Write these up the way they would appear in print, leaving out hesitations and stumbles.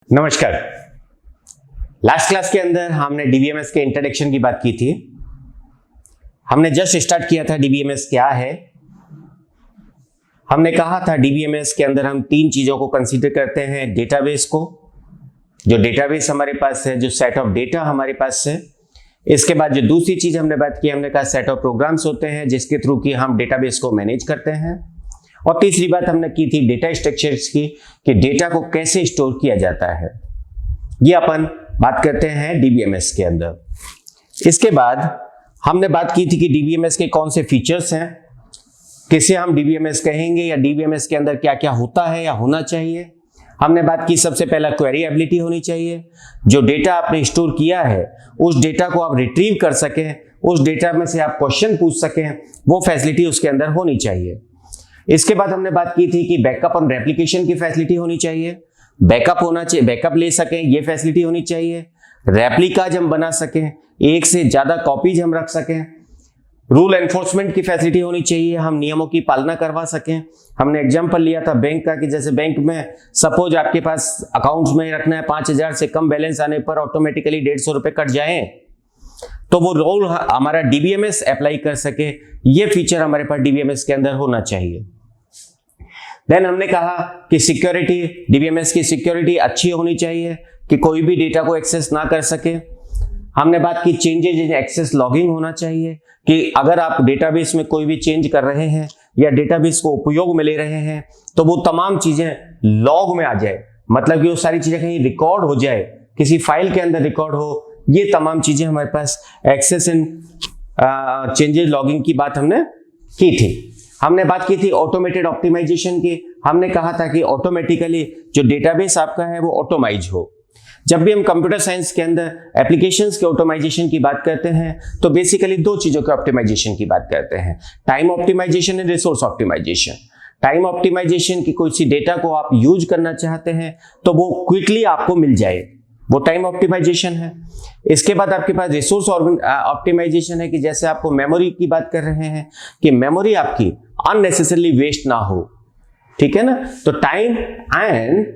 नमस्कार। Last class के अंदर हमने डीबीएमएस के इंट्रोडक्शन की बात की थी। हमने जस्ट स्टार्ट किया था डीबीएमएस क्या है। हमने कहा था डीबीएमएस के अंदर हम तीन चीजों को कंसीडर करते हैं। डेटाबेस को, जो डेटाबेस हमारे पास है, जो सेट ऑफ डेटा हमारे पास है। इसके बाद जो दूसरी चीज हमने बात की, हमने कहा सेट ऑफ प्रोग्राम्स होते हैं जिसके थ्रू कि हम डेटाबेस को मैनेज करते हैं। और तीसरी बात हमने की थी डेटा स्ट्रक्चर्स की, कि डेटा को कैसे स्टोर किया जाता है। ये अपन बात करते हैं डीबीएमएस के अंदर। इसके बाद हमने बात की थी कि डीबीएमएस के कौन से फीचर्स हैं, किसे हम डीबीएमएस कहेंगे, या डीबीएमएस के अंदर क्या क्या होता है या होना चाहिए। हमने बात की सबसे पहला क्वेरी एबिलिटी होनी चाहिए। जो डेटा आपने स्टोर किया है उस डेटा को आप रिट्रीव कर सकें, उस डेटा में से आप क्वेश्चन पूछ सकें, वो फैसिलिटी उसके अंदर होनी चाहिए। इसके बाद हमने बात की थी कि बैकअप और रेप्लिकेशन की फैसिलिटी होनी चाहिए। बैकअप होना चाहिए, बैकअप ले सकें, ये फैसिलिटी होनी चाहिए। रेप्लिकाज हम बना सकें, एक से ज्यादा कॉपीज हम रख सकें। रूल एनफोर्समेंट की फैसिलिटी होनी चाहिए, हम नियमों की पालना करवा सकें। हमने एग्जांपल लिया था बैंक का, कि जैसे बैंक में सपोज आपके पास अकाउंट्स में रखना है 5,000 से कम बैलेंस आने पर ऑटोमेटिकली 150 रुपए कट जाएं, तो वो रूल हमारा डीबीएमएस अप्लाई कर सके। ये फीचर हमारे पास डीबीएमएस के अंदर होना चाहिए। देन हमने कहा कि सिक्योरिटी, डीबीएमएस की सिक्योरिटी अच्छी होनी चाहिए कि कोई भी डेटा को एक्सेस ना कर सके। हमने बात की चेंजेज इन एक्सेस लॉगिंग होना चाहिए, कि अगर आप डेटाबेस में कोई भी चेंज कर रहे हैं या डेटाबेस को उपयोग में ले रहे हैं तो वो तमाम चीजें लॉग में आ जाए, मतलब कि वो सारी चीजें कहीं रिकॉर्ड हो जाए, किसी फाइल के अंदर रिकॉर्ड हो। ये तमाम चीजें हमारे पास एक्सेस इन चेंजेस लॉगिंग की बात हमने की थी। हमने बात की थी ऑटोमेटेड ऑप्टिमाइजेशन की। हमने कहा था कि ऑटोमेटिकली जो डेटाबेस आपका है वो ऑटोमाइज हो। जब भी हम कंप्यूटर साइंस के अंदर एप्लीकेशंस के ऑटोमाइजेशन की बात करते हैं तो बेसिकली दो चीजों के ऑप्टिमाइजेशन की बात करते हैं, time optimisation and resource optimisation. Time optimisation की कोई सी डेटा को आप यूज करना चाहते हैं तो वो क्विकली आपको मिल जाए, वो टाइम ऑप्टिमाइजेशन है। इसके बाद आपके पास रिसोर्स ऑप्टिमाइजेशन है, कि जैसे आपको मेमोरी की बात कर रहे हैं कि मेमोरी आपकी अननेसेसरली वेस्ट ना हो, ठीक है ना। तो टाइम एंड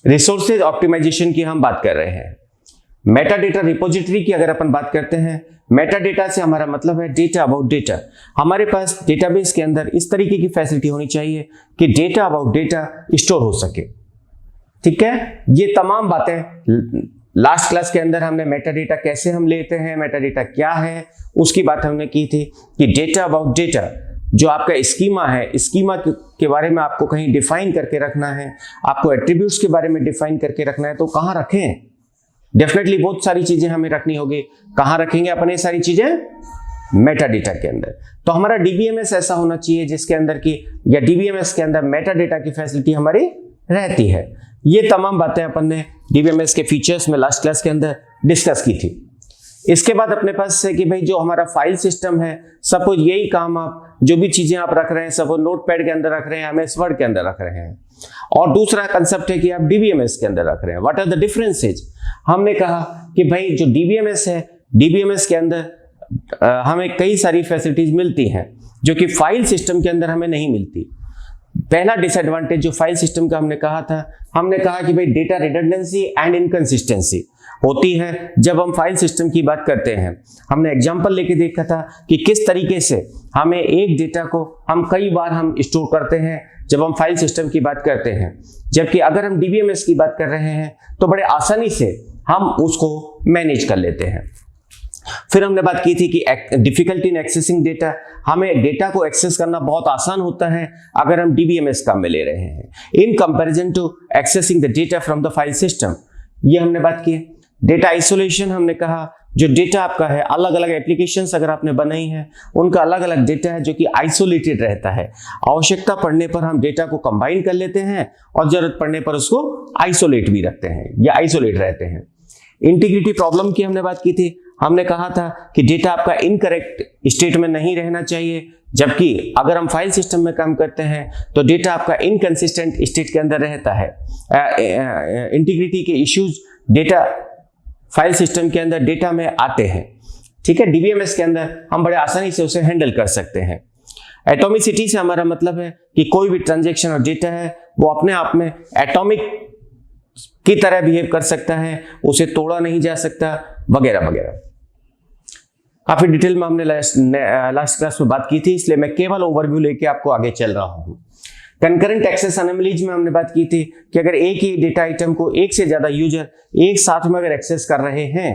रिसोर्सेज ऑप्टिमाइजेशन की हम बात कर रहे हैं। मेटा डेटा रिपोजिटरी की अगर अपन बात करते हैं, मेटा डेटा से हमारा मतलब है डेटा अबाउट डेटा। हमारे पास डेटाबेस के अंदर इस तरीके की फैसिलिटी होनी चाहिए कि डेटा अबाउट डेटा स्टोर हो सके, ठीक है। ये तमाम बातें लास्ट क्लास के अंदर हमने मेटा डेटा कैसे हम लेते हैं, मेटा डेटा क्या है, उसकी बात हमने की थी। कि डेटा अबाउट डेटा जो आपका स्कीमा है, स्कीमा के बारे में आपको कहीं डिफाइन करके रखना है, आपको एट्रीब्यूट्स के बारे में डिफाइन करके रखना है, तो कहाँ रखें। डेफिनेटली बहुत सारी चीजें हमें रखनी होगी। कहाँ रखेंगे अपन ये सारी चीजें? मेटा डेटा के अंदर। तो हमारा डीबीएमएस ऐसा होना चाहिए जिसके अंदर की, या डीबीएमएस के अंदर मेटा डेटा की फैसिलिटी हमारी रहती है। ये तमाम बातें अपन ने डीबीएमएस के फीचर्स में लास्ट क्लास के अंदर डिस्कस की थी। इसके बाद अपने पास है कि भाई जो हमारा फाइल सिस्टम है, सपोज यही काम आप जो भी चीजें आप रख रहे हैं, सपोज नोटपैड के अंदर रख रहे हैं, एमएस वर्ड के अंदर रख रहे हैं, और दूसरा कंसेप्ट है कि आप डीबीएमएस के अंदर रख रहे हैं। What are the differences? हमने कहा कि भाई जो डीबीएमएस है, डीबीएमएस के अंदर हमें कई सारी फैसिलिटीज मिलती हैं जो कि फाइल सिस्टम के अंदर हमें नहीं मिलती। पहला डिसएडवांटेज जो फाइल सिस्टम का हमने कहा कि भाई डेटा रिडंडेंसी एंड इनकंसिस्टेंसी होती है जब हम फाइल सिस्टम की बात करते हैं। हमने एग्जांपल लेके देखा था कि किस तरीके से हमें एक डेटा को हम कई बार हम स्टोर करते हैं जब हम फाइल सिस्टम की बात करते हैं, जबकि अगर हम डीबीएमएस की बात कर रहे हैं तो बड़े आसानी से हम उसको मैनेज कर लेते हैं। फिर हमने बात की थी कि डिफिकल्टी इन एक्सेसिंग डेटा, हमें डेटा को एक्सेस करना बहुत आसान होता है अगर हम डीबीएमएस काम में ले रहे हैं, in comparison to accessing the data from the file system. ये हमने बात की। डेटा आइसोलेशन, हमने कहा जो डेटा आपका है, अलग अलग एप्लीकेशंस अगर आपने बनाई हैं उनका अलग अलग डेटा है जो कि आइसोलेटेड रहता है। आवश्यकता पड़ने पर हम डेटा को कंबाइन कर लेते हैं और जरूरत पड़ने पर उसको आइसोलेट भी रखते हैं या आइसोलेट रहते हैं। इंटीग्रिटी प्रॉब्लम की हमने बात की थी। हमने कहा था कि डेटा आपका इनकरेक्ट स्टेट में नहीं रहना चाहिए, जबकि अगर हम फाइल सिस्टम में काम करते हैं तो डेटा आपका इनकंसिस्टेंट स्टेट के अंदर रहता है। इंटीग्रिटी के इश्यूज डेटा फाइल सिस्टम के अंदर डेटा में आते हैं, ठीक है। डीबीएमएस के अंदर हम बड़े आसानी से उसे हैंडल कर सकते हैं। एटॉमिसिटी से हमारा मतलब है कि कोई भी ट्रांजैक्शन और डेटा है वो अपने आप में एटॉमिक की तरह बिहेव कर सकता है, उसे तोड़ा नहीं जा सकता, वगैरह वगैरह। काफी डिटेल में हमने लास्ट क्लास में बात की थी, इसलिए मैं केवल ओवरव्यू लेके आपको आगे चल रहा हूं। कंकरेंट एक्सेस एनोमलीज में हमने बात की थी कि अगर एक ही डेटा आइटम को एक से ज्यादा यूजर एक साथ में अगर एक्सेस कर रहे हैं,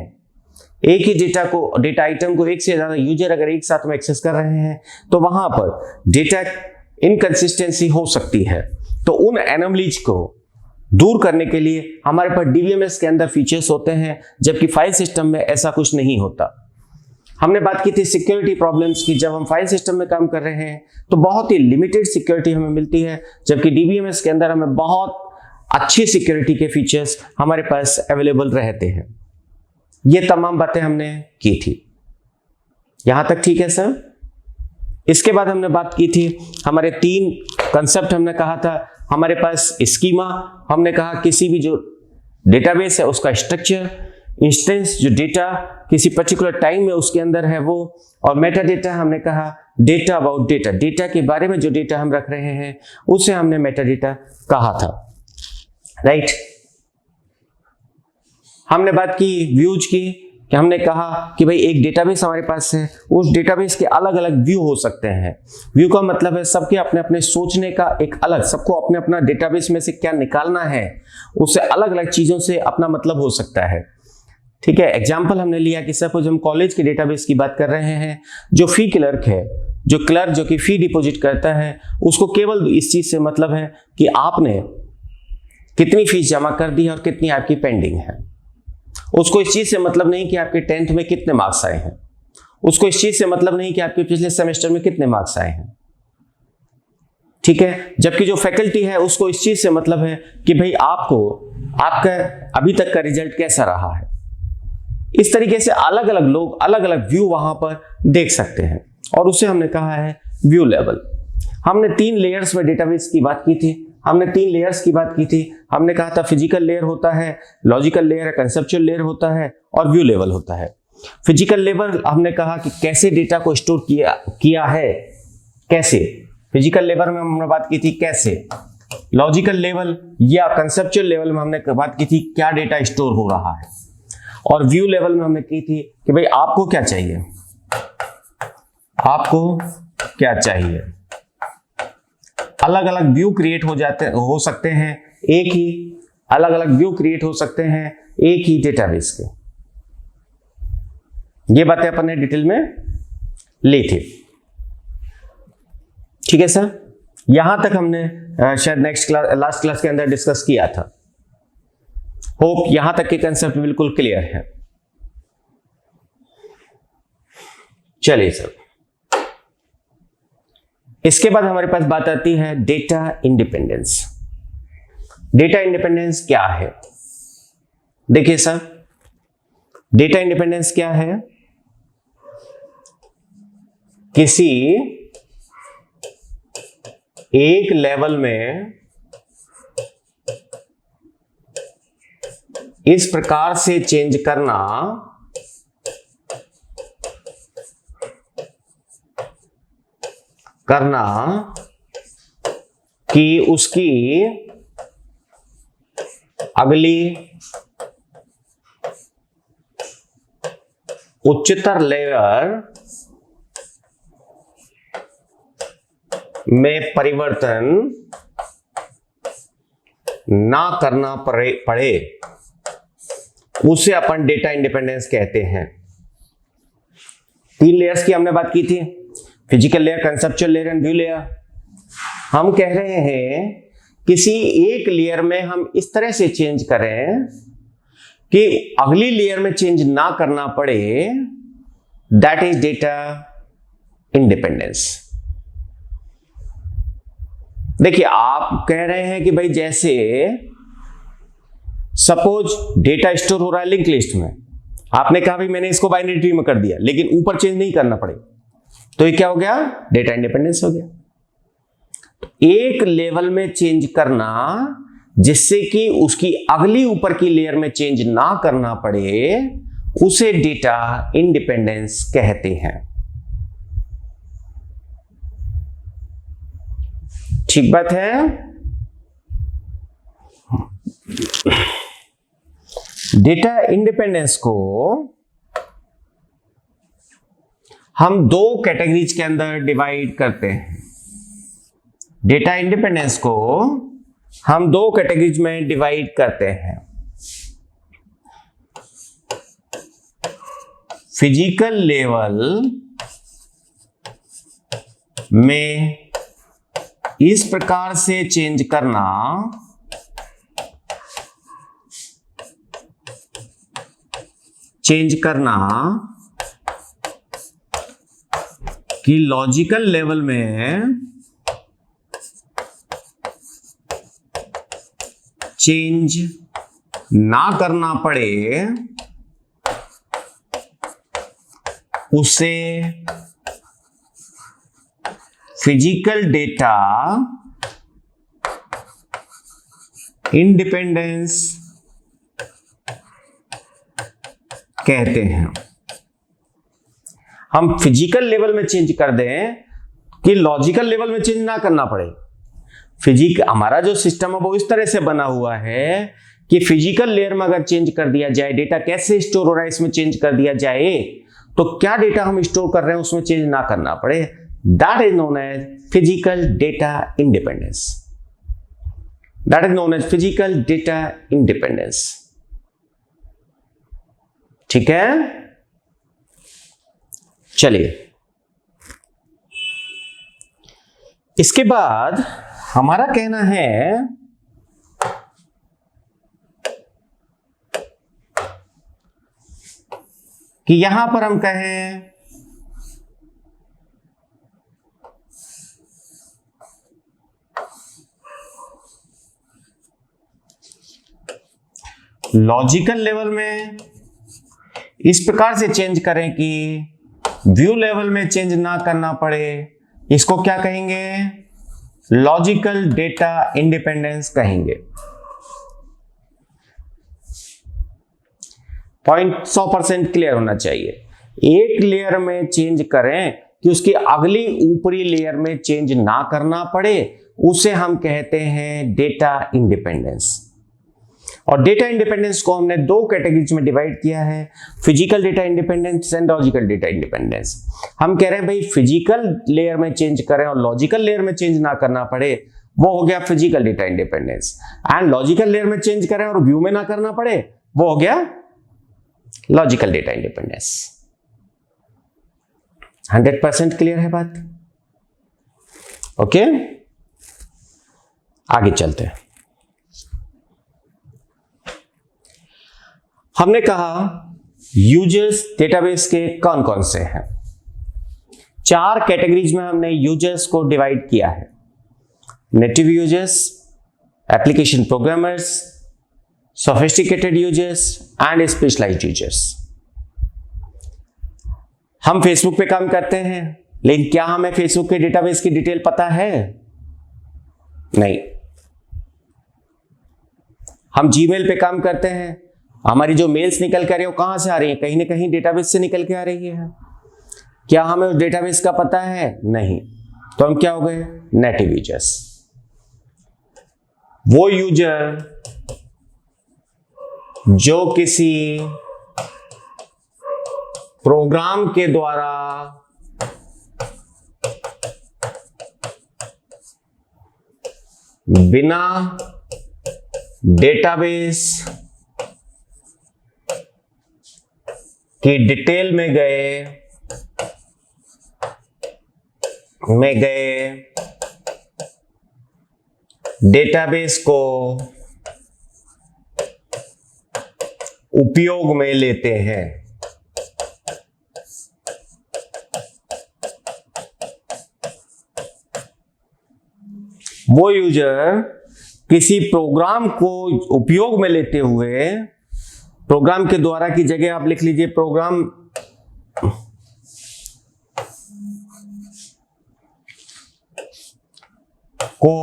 एक ही डेटा आइटम को एक से ज्यादा यूजर अगर एक साथ में एक्सेस कर रहे हैं, तो वहां पर डेटा इनकंसिस्टेंसी हो सकती है। तो उन एनोमलीज को दूर करने के लिए हमारे पास डीबीएमएस के अंदर फीचर्स होते हैं, जबकि फाइल सिस्टम में ऐसा कुछ नहीं होता। हमने बात की थी सिक्योरिटी प्रॉब्लम्स की। जब हम फाइल सिस्टम में काम कर रहे हैं तो बहुत ही लिमिटेड सिक्योरिटी हमें मिलती है, जबकि डीबीएमएस के अंदर हमें बहुत अच्छी सिक्योरिटी के फीचर्स हमारे पास अवेलेबल रहते हैं। ये तमाम बातें हमने की थी, यहां तक ठीक है सर। इसके बाद हमने बात की थी हमारे 3 कंसेप्ट। हमने कहा था हमारे पास स्कीमा, हमने कहा किसी भी जो डेटाबेस है उसका स्ट्रक्चर, इंस्टेंस जो डेटा किसी पर्टिकुलर टाइम में उसके अंदर है वो, और मेटा डेटा हमने कहा डेटा अबाउट डेटा, डेटा के बारे में जो डेटा हम रख रहे हैं उसे हमने मेटा डेटा कहा था, राइट। हमने बात की व्यूज की, कि हमने कहा कि भाई एक डेटाबेस हमारे पास है, उस डेटाबेस के अलग अलग व्यू हो सकते हैं। व्यू का मतलब है सबके अपने अपने सोचने का एक अलग, सबको अपने अपना डेटाबेस में से क्या निकालना है उससे अलग अलग चीजों से अपना मतलब हो सकता है, ठीक है। एग्जाम्पल हमने लिया कि सपोज हम कॉलेज के डेटाबेस की बात कर रहे हैं, जो फी क्लर्क है, जो कि फी डिपॉजिट करता है, उसको केवल इस चीज से मतलब है कि आपने कितनी फीस जमा कर दी है और कितनी आपकी पेंडिंग है। उसको इस चीज से मतलब नहीं कि आपके 10th में कितने मार्क्स आए हैं, उसको इस चीज से मतलब नहीं कि आपके पिछले सेमेस्टर में कितने मार्क्स आए हैं, ठीक है। जबकि जो फैकल्टी है उसको इस चीज से मतलब है कि भाई आपका अभी तक का रिजल्ट कैसा रहा है। इस तरीके से अलग अलग लोग अलग अलग व्यू वहां पर देख सकते हैं, और उसे हमने कहा है व्यू लेवल। हमने 3 लेयर्स में डेटाबेस की बात की थी, हमने कहा था फिजिकल लेयर होता है, लॉजिकल लेयर है, कंसेप्चुअल लेयर होता है, और व्यू लेवल होता है। फिजिकल लेवल हमने कहा कि कैसे डेटा को स्टोर किया है, कैसे। फिजिकल लेवल में हमने बात की थी कैसे। लॉजिकल लेवल या कंसेप्चुअल लेवल में हमने बात की थी क्या डेटा स्टोर हो रहा है, और व्यू लेवल में हमने की थी कि भाई आपको क्या चाहिए। अलग अलग व्यू क्रिएट हो सकते हैं, एक ही अलग अलग व्यू क्रिएट हो सकते हैं एक ही डेटाबेस के। ये बातें अपन ने डिटेल में ली थी, ठीक है सर। यहां तक हमने शायद लास्ट क्लास के अंदर डिस्कस किया था। होप यहां तक के कंसेप्ट बिल्कुल क्लियर है। चलिए सर, इसके बाद हमारे पास बात आती है डेटा इंडिपेंडेंस। डेटा इंडिपेंडेंस क्या है? देखिए सर, डेटा इंडिपेंडेंस क्या है? किसी एक लेवल में इस प्रकार से चेंज करना कि उसकी अगली उच्चतर लेयर में परिवर्तन ना करना पड़े, उसे अपन डेटा इंडिपेंडेंस कहते हैं। 3 लेयर्स की हमने बात की थी, physical layer, conceptual layer and view layer. हम कह रहे हैं किसी एक लेयर में हम इस तरह से चेंज करें कि अगली लेयर में चेंज ना करना पड़े, दैट इज डेटा इंडिपेंडेंस। देखिए, आप कह रहे हैं कि भाई जैसे सपोज डेटा स्टोर हो रहा है लिंक लिस्ट में, आपने कहा भाई मैंने इसको बाइनरी ट्री में कर दिया लेकिन ऊपर चेंज नहीं करना पड़े, तो ये क्या हो गया? डेटा इंडिपेंडेंस हो गया। एक लेवल में चेंज करना जिससे कि उसकी अगली ऊपर की लेयर में चेंज ना करना पड़े, उसे डेटा इंडिपेंडेंस कहते हैं। ठीक बात है। डेटा इंडिपेंडेंस को हम दो कैटेगरीज के अंदर डिवाइड करते हैं। डेटा इंडिपेंडेंस को हम दो कैटेगरीज में डिवाइड करते हैं। फिजिकल लेवल में इस प्रकार से चेंज करना कि लॉजिकल लेवल में चेंज ना करना पड़े, उसे फिजिकल डेटा इंडिपेंडेंस कहते हैं। हम फिजिकल लेवल में चेंज कर दें कि लॉजिकल लेवल में चेंज ना करना पड़े। हमारा जो सिस्टम है वो इस तरह से बना हुआ है कि फिजिकल लेयर में अगर चेंज कर दिया जाए, डेटा कैसे स्टोर हो रहा है इसमें चेंज कर दिया जाए, तो क्या डेटा हम स्टोर कर रहे हैं उसमें चेंज ना करना पड़े। That is known as physical data independence. That is known as physical data independence. ठीक है, चलिए इसके बाद हमारा कहना है कि यहां पर हम कहें लॉजिकल लेवल में इस प्रकार से चेंज करें कि व्यू लेवल में चेंज ना करना पड़े। इसको क्या कहेंगे? लॉजिकल डेटा इंडिपेंडेंस कहेंगे। पॉइंट 100% क्लियर होना चाहिए। एक लेयर में चेंज करें कि उसकी अगली ऊपरी लेयर में चेंज ना करना पड़े, उसे हम कहते हैं डेटा इंडिपेंडेंस। और डेटा इंडिपेंडेंस को हमने दो कैटेगरीज में डिवाइड किया है, physical data independence and logical data independence. हम कह रहे हैं भाई फिजिकल लेयर में चेंज करें और लॉजिकल लेयर में चेंज ना करना पड़े, वो हो गया physical data independence. And logical layer में चेंज करें और व्यू में ना करना पड़े, वो हो गया लॉजिकल डेटा इंडिपेंडेंस। 100% क्लियर है बात? ओके, आगे चलते हैं। हमने कहा यूजर्स डेटाबेस के कौन कौन से हैं। 4 कैटेगरीज में हमने यूजर्स को डिवाइड किया है। Native users, application programmers, sophisticated users and specialised users. हम फेसबुक पे काम करते हैं, लेकिन क्या हमें फेसबुक के डेटाबेस की डिटेल पता है? नहीं। हम जीमेल पे काम करते हैं, हमारी जो मेल्स निकल कर रही है वो कहां से आ रही है? कहीं ना कहीं डेटाबेस से निकल के आ रही है। क्या हमें उस डेटाबेस का पता है? नहीं। तो हम क्या हो गए? Native users. वो यूजर जो किसी प्रोग्राम के द्वारा बिना डेटाबेस की डिटेल में गए डेटाबेस को उपयोग में लेते हैं। वो यूजर किसी प्रोग्राम को उपयोग में लेते हुए, प्रोग्राम के द्वारा की जगह आप लिख लीजिए प्रोग्राम को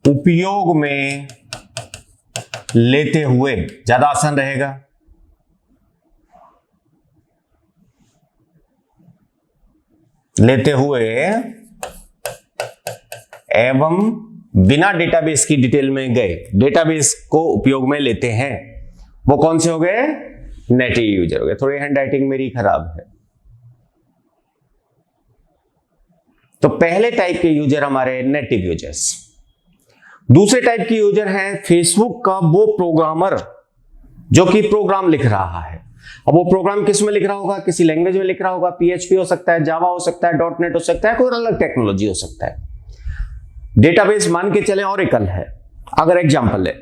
उपयोग में लेते हुए, ज्यादा आसान रहेगा। लेते हुए एवं बिना डेटाबेस की डिटेल में गए डेटाबेस को उपयोग में लेते हैं, वो कौन से हो गए? नेटिव यूजर हो गए। थोड़ी हैंडराइटिंग मेरी खराब है। तो पहले टाइप के यूजर हमारे नेटिव यूजर्स। दूसरे टाइप के यूजर है फेसबुक का वो प्रोग्रामर जो कि प्रोग्राम लिख रहा है। अब वो प्रोग्राम किस में लिख रहा होगा? किसी लैंग्वेज में लिख रहा होगा। PHP हो सकता है, जावा हो सकता है, .NET हो सकता है, कोई अलग टेक्नोलॉजी हो सकता है। डेटाबेस मान के चले ओरेकल है, अगर एग्जांपल है,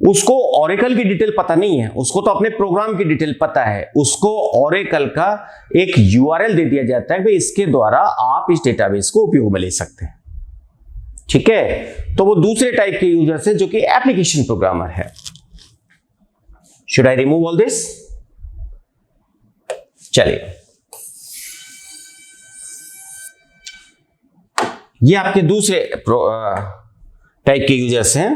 उसको ओरेकल की डिटेल पता नहीं है, उसको तो अपने प्रोग्राम की डिटेल पता है। उसको ओरेकल का एक URL दे दिया जाता है कि इसके द्वारा आप इस डेटाबेस को उपयोग में ले सकते हैं। ठीक है, तो वो दूसरे टाइप के यूजर से जो कि एप्लीकेशन प्रोग्रामर है। Should I remove all this? चलिए, ये आपके दूसरे टाइप के यूजर्स हैं,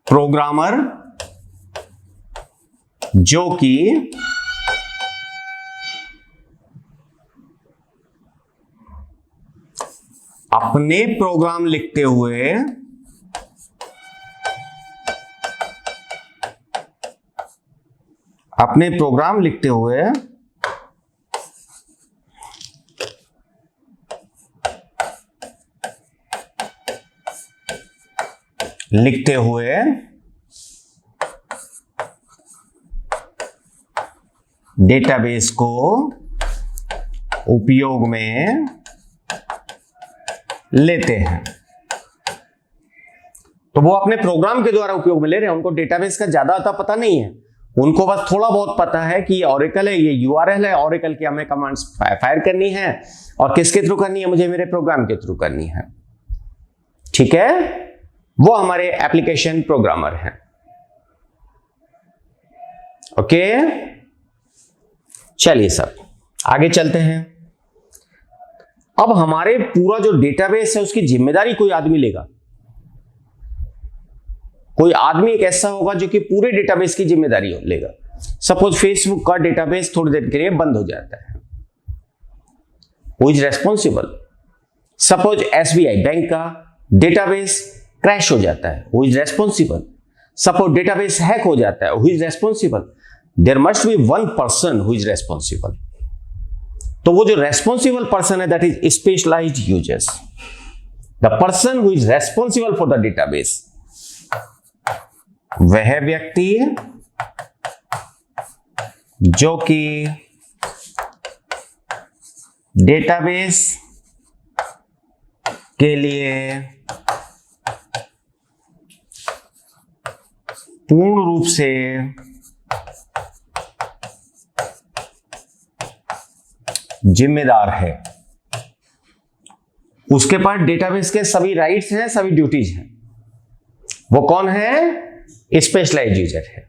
प्रोग्रामर जो कि अपने प्रोग्राम लिखते हुए डेटाबेस को उपयोग में लेते हैं। तो वो अपने प्रोग्राम के द्वारा उपयोग में ले रहे हैं, उनको डेटाबेस का ज्यादा आता पता नहीं है, उनको बस थोड़ा बहुत पता है कि ये ओरेकल है, ये URL है, ओरेकल की हमें कमांड्स फायर करनी है और किसके थ्रू करनी है? मुझे मेरे प्रोग्राम के थ्रू करनी है। ठीक है, वो हमारे एप्लीकेशन प्रोग्रामर हैं। ओके, चलिए सब आगे चलते हैं। अब हमारे पूरा जो डेटाबेस है उसकी जिम्मेदारी कोई आदमी लेगा। कोई आदमी एक ऐसा होगा जो कि पूरे डेटाबेस की जिम्मेदारी लेगा। सपोज फेसबुक का डेटाबेस थोड़ी देर के लिए बंद हो जाता है, who is responsible? Suppose SBI bank का डेटाबेस क्रैश हो जाता है, who is responsible? Suppose database hack हो जाता है, who is responsible? There must be one person who is responsible. तो वो जो रेस्पॉन्सिबल पर्सन है that is specialised users, the person who is responsible for the database. वह व्यक्ति जो कि डेटाबेस के लिए पूर्ण रूप से जिम्मेदार है। उसके पास डेटाबेस के सभी राइट्स हैं, सभी ड्यूटीज हैं। वो कौन है? स्पेशलाइज्ड यूजर है।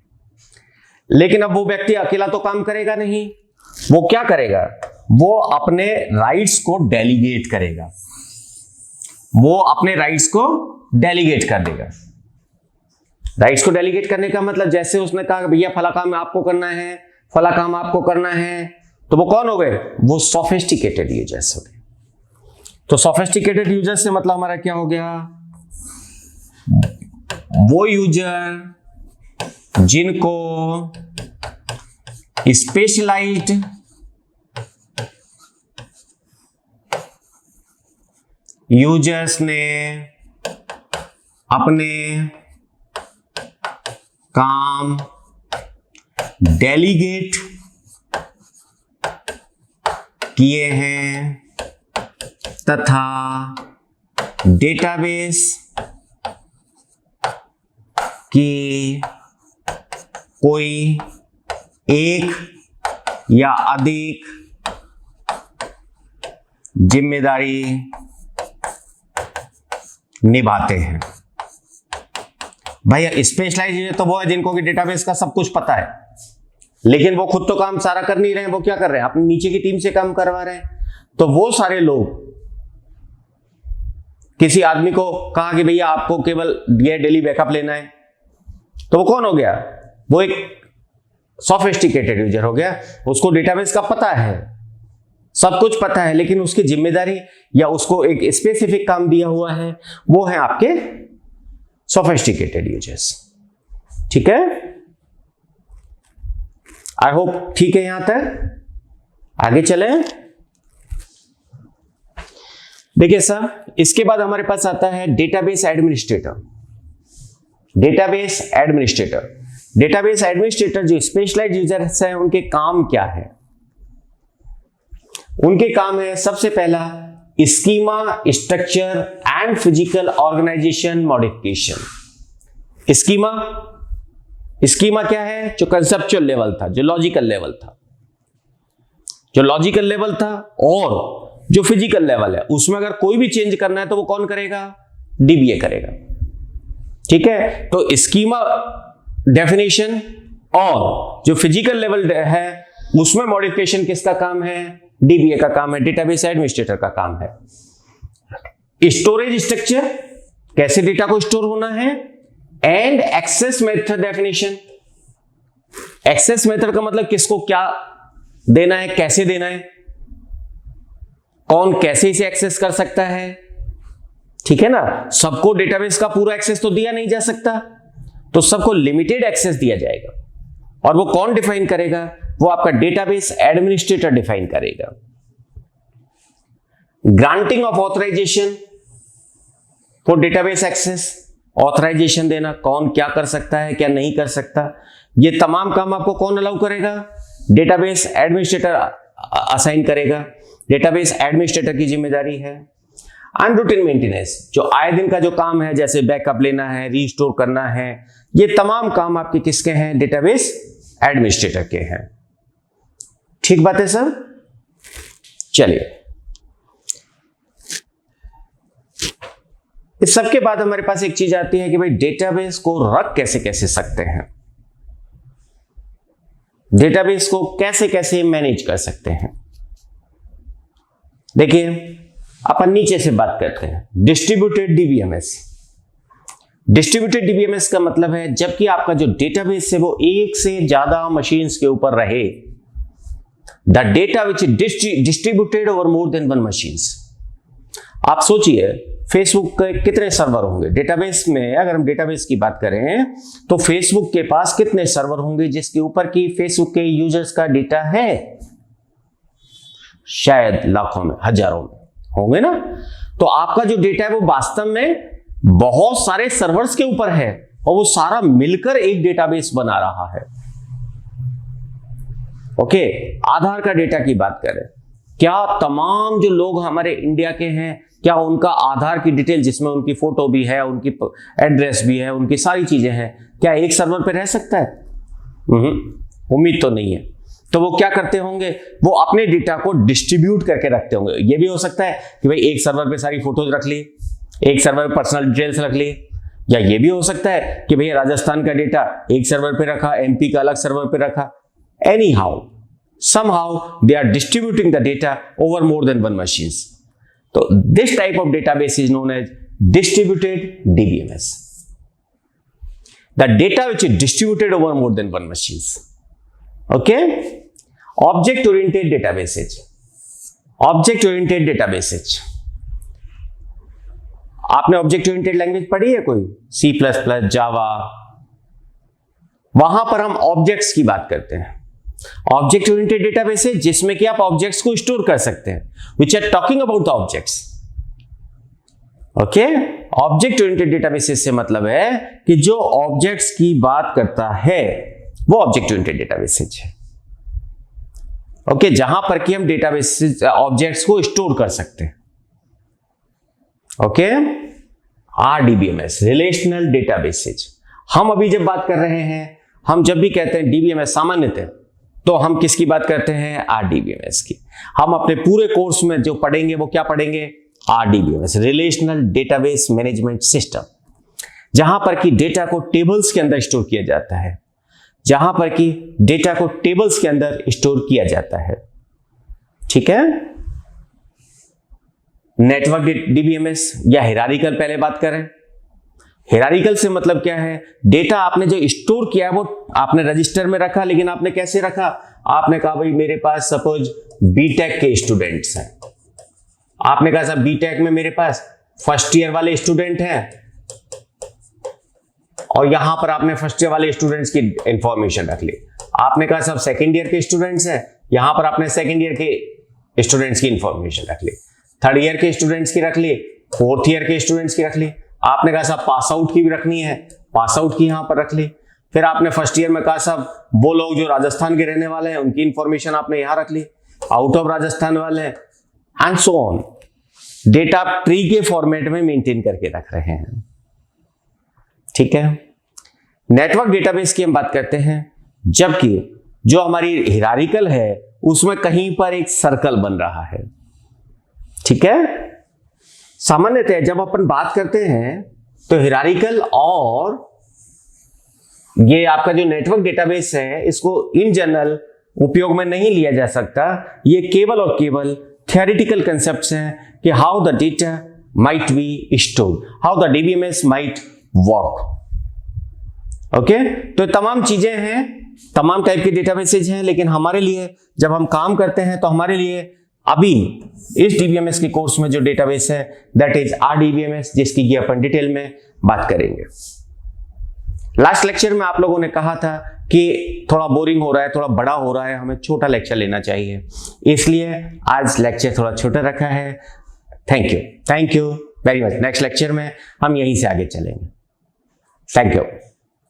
लेकिन अब वो व्यक्ति अकेला तो काम करेगा नहीं, वो क्या करेगा? वो अपने राइट्स को डेलीगेट करेगा, वो अपने राइट्स को डेलीगेट कर देगा। राइट्स को डेलीगेट करने का मतलब जैसे उसने कहा भैया फला काम आपको करना है, फला काम आपको करना है, तो वो कौन हो गए? वो सोफिस्टिकेटेड यूजर्स हो गए। तो सोफिस्टिकेटेड यूजर से मतलब हमारा क्या हो गया? वो यूजर जिनको स्पेशलाइज्ड यूजर्स ने अपने काम डेलीगेट किए हैं तथा डेटाबेस की कोई एक या अधिक जिम्मेदारी निभाते हैं। भाई स्पेशलाइज तो वो है जिनको कि डेटाबेस का सब कुछ पता है, लेकिन वो खुद तो काम सारा कर नहीं रहे हैं। वो क्या कर रहे हैं? अपनी नीचे की टीम से काम करवा रहे हैं। तो वो सारे लोग किसी आदमी को कहा कि भैया आपको केवल ये डेली बैकअप लेना है, तो वो कौन हो गया? वो एक सोफिस्टिकेटेड यूजर हो गया, उसको डेटाबेस का पता है। सब कुछ पता है, लेकिन उसकी जिम्मेदारी या उसको एक स्पेसिफिक काम दिया हुआ है, वो है आपके सोफिस्टिकेटेड यूजर्स। ठीक है, आई होप ठीक है यहां तक। आगे चलें। देखिए सर, इसके बाद हमारे पास आता है database administrator. Database administrator, database administrator जो स्पेशलाइज्ड यूजर्स हैं, उनके काम क्या है? उनके काम है सबसे पहला schema, structure and physical organisation modification. Schema क्या है? जो कंसेप्चुअल लेवल था, जो लॉजिकल लेवल था, और जो फिजिकल लेवल है, उसमें अगर कोई भी चेंज करना है तो वो कौन करेगा? डीबीए करेगा। ठीक है, तो स्कीमा डेफिनेशन और जो फिजिकल लेवल है उसमें मॉडिफिकेशन किसका काम है? डीबीए का काम है, डेटाबेस एडमिनिस्ट्रेटर का काम है। स्टोरेज स्ट्रक्चर, कैसे डेटा को स्टोर होना है, and access method definition. Access method का मतलब किसको क्या देना है, कैसे देना है, कौन कैसे इसे एक्सेस कर सकता है। ठीक है ना, सबको डेटाबेस का पूरा एक्सेस तो दिया नहीं जा सकता, तो सबको लिमिटेड एक्सेस दिया जाएगा, और वो कौन डिफाइन करेगा? वो आपका डेटाबेस एडमिनिस्ट्रेटर डिफाइन करेगा। Granting of authorisation for database access, authorisation देना, कौन क्या कर सकता है, क्या नहीं कर सकता, ये तमाम काम आपको कौन अलाउ करेगा? डेटाबेस एडमिनिस्ट्रेटर असाइन करेगा। डेटाबेस एडमिनिस्ट्रेटर की जिम्मेदारी है। अनरूटीन मेंटेनेंस, जो आए दिन का जो काम है, जैसे बैकअप लेना है, रीस्टोर करना है, ये तमाम काम आपके किसके हैं? डेटाबेस एडमिनिस्ट्रेटर के हैं। ठीक बात है सर? चलिए, इस सब के बाद हमारे पास एक चीज आती है कि भाई डेटाबेस को रख कैसे कैसे सकते हैं, डेटाबेस को कैसे कैसे मैनेज कर सकते हैं। देखिए, अपन नीचे से बात करते हैं, डिस्ट्रीब्यूटेड डीबीएमएस। डिस्ट्रीब्यूटेड डीबीएमएस का मतलब है जबकि आपका जो डेटाबेस है वो एक से ज्यादा मशीन्स के ऊपर रहे, the data which distributed over more than one machines. आप सोचिए, फेसबुक के कितने सर्वर होंगे डेटाबेस में? अगर हम डेटाबेस की बात करें तो फेसबुक के पास कितने सर्वर होंगे जिसके ऊपर की फेसबुक के यूजर्स का डेटा है? शायद लाखों में, हजारों में होंगे ना। तो आपका जो डेटा है वो वास्तव में बहुत सारे सर्वर्स के ऊपर है, और वो सारा मिलकर एक डेटाबेस बना रहा है। ओके, आधार का डेटा की बात करें, क्या तमाम जो लोग हमारे इंडिया के हैं, क्या उनका आधार की डिटेल, जिसमें उनकी फोटो भी है, उनकी एड्रेस भी है, उनकी सारी चीजें हैं, क्या एक सर्वर पे रह सकता है? उम्मीद तो नहीं है। तो वो क्या करते होंगे? वो अपने डेटा को डिस्ट्रीब्यूट करके रखते होंगे। ये भी हो सकता है कि भाई एक सर्वर पे सारी फोटोज रख ली, एक सर्वर पे पर्सनल डिटेल्स रख ली, या ये भी हो सकता है कि भैया राजस्थान का डेटा एक सर्वर पे रखा, एमपी का अलग सर्वर पे रखा। Any how, somehow they are distributing the data over more than one machines. So this type of database is known as distributed DBMS. The data which is distributed over more than one machines. Okay? Object oriented databases. Object oriented databases. आपने object oriented language पढ़ी है कोई? C++, जावा। वहां पर हम objects की बात करते हैं। ऑब्जेक्ट ओरिएंटेड डेटाबेस है जिसमें कि आप ऑब्जेक्ट्स को स्टोर कर सकते हैं, which are talking about the objects. Okay, object oriented databases से मतलब है कि जो ऑब्जेक्ट्स की बात करता है वो ऑब्जेक्ट ओरिएंटेड डेटाबेसेस है। ओके, जहां पर कि हम डेटाबेस ऑब्जेक्ट्स को स्टोर कर सकते हैं। Okay, RDBMS, relational databases. हम अभी जब बात कर रहे हैं, हम जब भी कहते हैं डीबीएमएस सामान्यतः, तो हम किसकी बात करते हैं? आरडीबीएमएस की। हम अपने पूरे कोर्स में जो पढ़ेंगे वो क्या पढ़ेंगे? RDBMS, relational database management system, जहां पर कि डेटा को टेबल्स के अंदर स्टोर किया जाता है, जहां पर कि डेटा को टेबल्स के अंदर स्टोर किया जाता है। ठीक है, नेटवर्क डीबीएमएस या हिरारिकल पहले बात करें। हिरारिकल से मतलब क्या है? डेटा आपने जो स्टोर किया है वो आपने रजिस्टर में रखा, लेकिन आपने कैसे रखा? आपने कहा भाई मेरे पास सपोज बीटेक के स्टूडेंट्स हैं। आपने कहा साहब बीटेक में मेरे पास फर्स्ट ईयर वाले स्टूडेंट हैं और यहां पर आपने फर्स्ट ईयर वाले स्टूडेंट्स की इंफॉर्मेशन रख ली। आपने कहा साहब सेकंड ईयर के स्टूडेंट्स हैं, यहां पर आपने सेकंड ईयर के स्टूडेंट्स की इंफॉर्मेशन रख ली, थर्ड ईयर के स्टूडेंट्स की रख ली, फोर्थ ईयर के स्टूडेंट्स की रख ली। आपने कहा साहब पास आउट की भी रखनी है, पास आउट की यहां पर रख ली। फिर आपने फर्स्ट ईयर में कहा साहब वो लोग जो राजस्थान के रहने वाले हैं उनकी इंफॉर्मेशन आपने यहां रख ली, आउट ऑफ राजस्थान वाले and so on. Data tree के फॉर्मेट में मेंटेन करके रख रहे हैं। ठीक है। नेटवर्क डेटाबेस की हम बात करते हैं, जबकि जो हमारी हिरारिकल है उसमें कहीं पर एक सर्कल बन रहा है। ठीक है। सामान्यतः जब अपन बात करते हैं तो हिरारिकल और ये आपका जो नेटवर्क डेटाबेस है इसको इन जनरल उपयोग में नहीं लिया जा सकता। ये केवल और केवल थियोरेटिकल कंसेप्ट्स हैं कि how the data might be stored, how the DBMS might work. Okay, तो तमाम चीजें हैं, तमाम टाइप के डेटाबेसेज हैं, लेकिन हमारे लिए जब हम काम करते हैं तो हमारे लिए अभी इस डीबीएमएस के कोर्स में जो डेटाबेस है दैट इज RDBMS, जिसकी की अपन डिटेल में बात करेंगे। लास्ट लेक्चर में आप लोगों ने कहा था कि थोड़ा बोरिंग हो रहा है, थोड़ा बड़ा हो रहा है, हमें छोटा लेक्चर लेना चाहिए, इसलिए आज लेक्चर थोड़ा छोटा रखा है। Thank you very much. Next lecture में हम यहीं से आगे चलेंगे। Thank you.